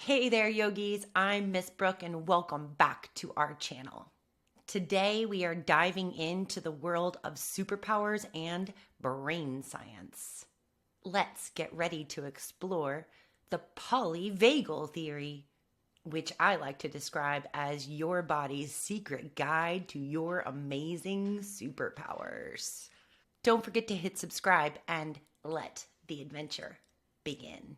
Hey there, yogis. I'm Miss Brooke, and welcome back to our channel. Today, we are diving into the world of superpowers and brain science. Let's get ready to explore the polyvagal theory, which I like to describe as your body's secret guide to your amazing superpowers. Don't forget to hit subscribe and let the adventure begin.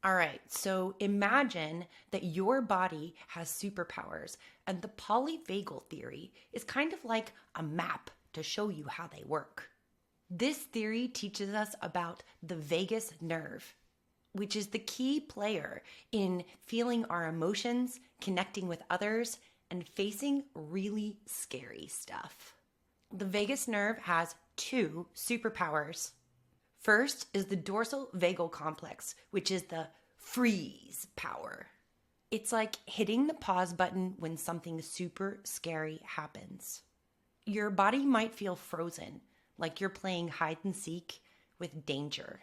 All right, so imagine that your body has superpowers, and the polyvagal theory is kind of like a map to show you how they work. This theory teaches us about the vagus nerve, which is the key player in feeling our emotions, connecting with others, and facing really scary stuff. The vagus nerve has two superpowers. First is the dorsal vagal complex, which is the freeze power. It's like hitting the pause button when something super scary happens. Your body might feel frozen, like you're playing hide and seek with danger.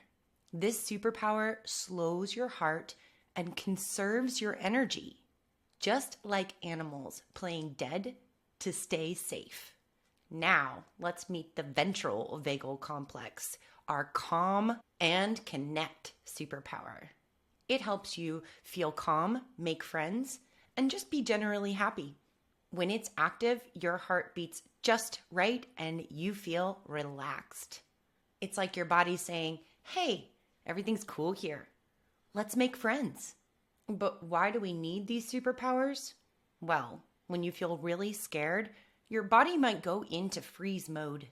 This superpower slows your heart and conserves your energy, just like animals playing dead to stay safe. Now, let's meet the ventral vagal complex, our calm and connect superpower. It helps you feel calm, make friends, and just be generally happy. When it's active, your heart beats just right and you feel relaxed. It's like your body's saying, hey, everything's cool here. Let's make friends. But why do we need these superpowers? Well, when you feel really scared, your body might go into freeze mode.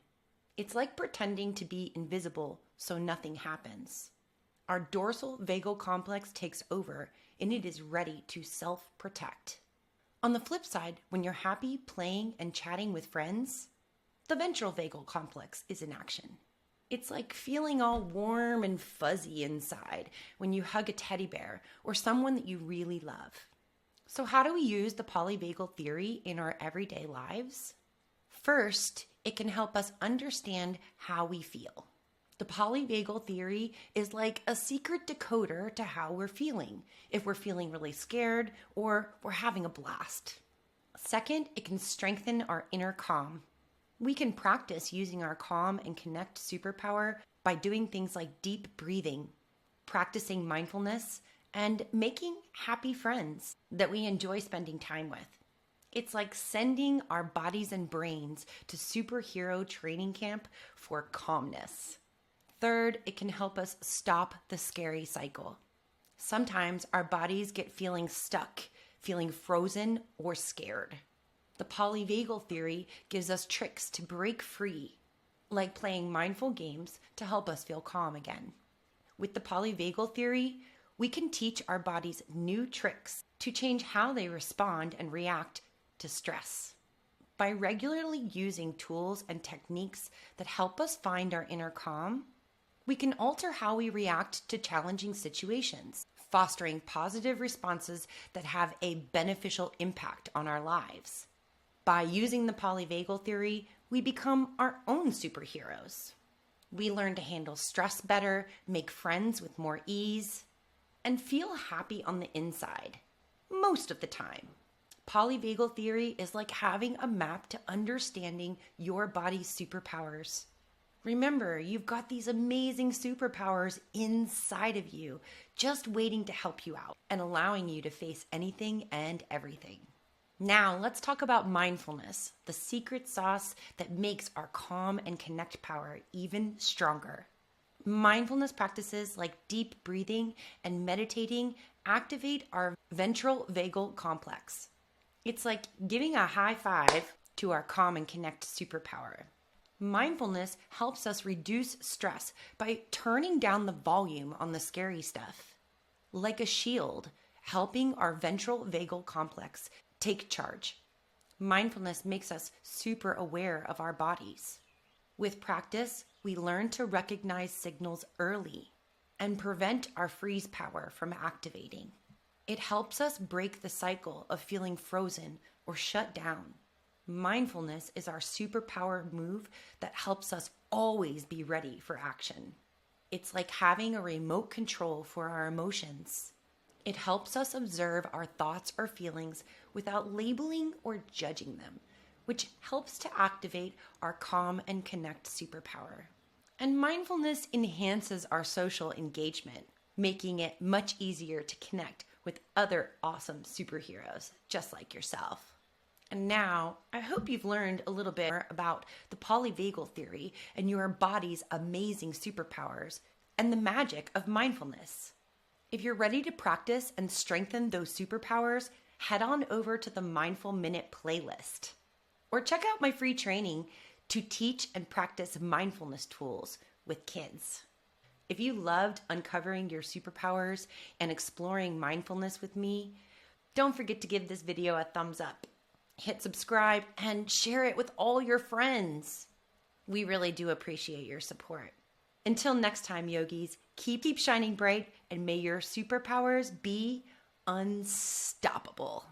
It's like pretending to be invisible so nothing happens. Our dorsal vagal complex takes over and it is ready to self-protect. On the flip side, when you're happy playing and chatting with friends, the ventral vagal complex is in action. It's like feeling all warm and fuzzy inside when you hug a teddy bear or someone that you really love. So how do we use the polyvagal theory in our everyday lives? First, it can help us understand how we feel. The polyvagal theory is like a secret decoder to how we're feeling, if we're feeling really scared or we're having a blast. Second, it can strengthen our inner calm. We can practice using our calm and connect superpower by doing things like deep breathing, practicing mindfulness, and making happy friends that we enjoy spending time with. It's like sending our bodies and brains to superhero training camp for calmness. Third, it can help us stop the scary cycle. Sometimes our bodies get feeling stuck, feeling frozen or scared. The polyvagal theory gives us tricks to break free, like playing mindful games to help us feel calm again. With the polyvagal theory, we can teach our bodies new tricks to change how they respond and react to stress. By regularly using tools and techniques that help us find our inner calm, we can alter how we react to challenging situations, fostering positive responses that have a beneficial impact on our lives. By using the polyvagal theory, we become our own superheroes. We learn to handle stress better, make friends with more ease, and feel happy on the inside, most of the time. Polyvagal theory is like having a map to understanding your body's superpowers. Remember, you've got these amazing superpowers inside of you, just waiting to help you out and allowing you to face anything and everything. Now, let's talk about mindfulness, the secret sauce that makes our calm and connect power even stronger. Mindfulness practices like deep breathing and meditating activate our ventral vagal complex. It's like giving a high five to our calm and connect superpower. Mindfulness helps us reduce stress by turning down the volume on the scary stuff. Like a shield, helping our ventral vagal complex take charge. Mindfulness makes us super aware of our bodies. With practice, we learn to recognize signals early and prevent our freeze power from activating. It helps us break the cycle of feeling frozen or shut down. Mindfulness is our superpower move that helps us always be ready for action. It's like having a remote control for our emotions. It helps us observe our thoughts or feelings without labeling or judging them, which helps to activate our calm and connect superpower. And mindfulness enhances our social engagement, making it much easier to connect with other awesome superheroes just like yourself. And now, I hope you've learned a little bit about the polyvagal theory and your body's amazing superpowers and the magic of mindfulness. If you're ready to practice and strengthen those superpowers, head on over to the Mindful Minute playlist. Or check out my free training to teach and practice mindfulness tools with kids. If you loved uncovering your superpowers and exploring mindfulness with me, don't forget to give this video a thumbs up, hit subscribe, and share it with all your friends. We really do appreciate your support. Until next time, yogis, keep shining bright, and may your superpowers be unstoppable.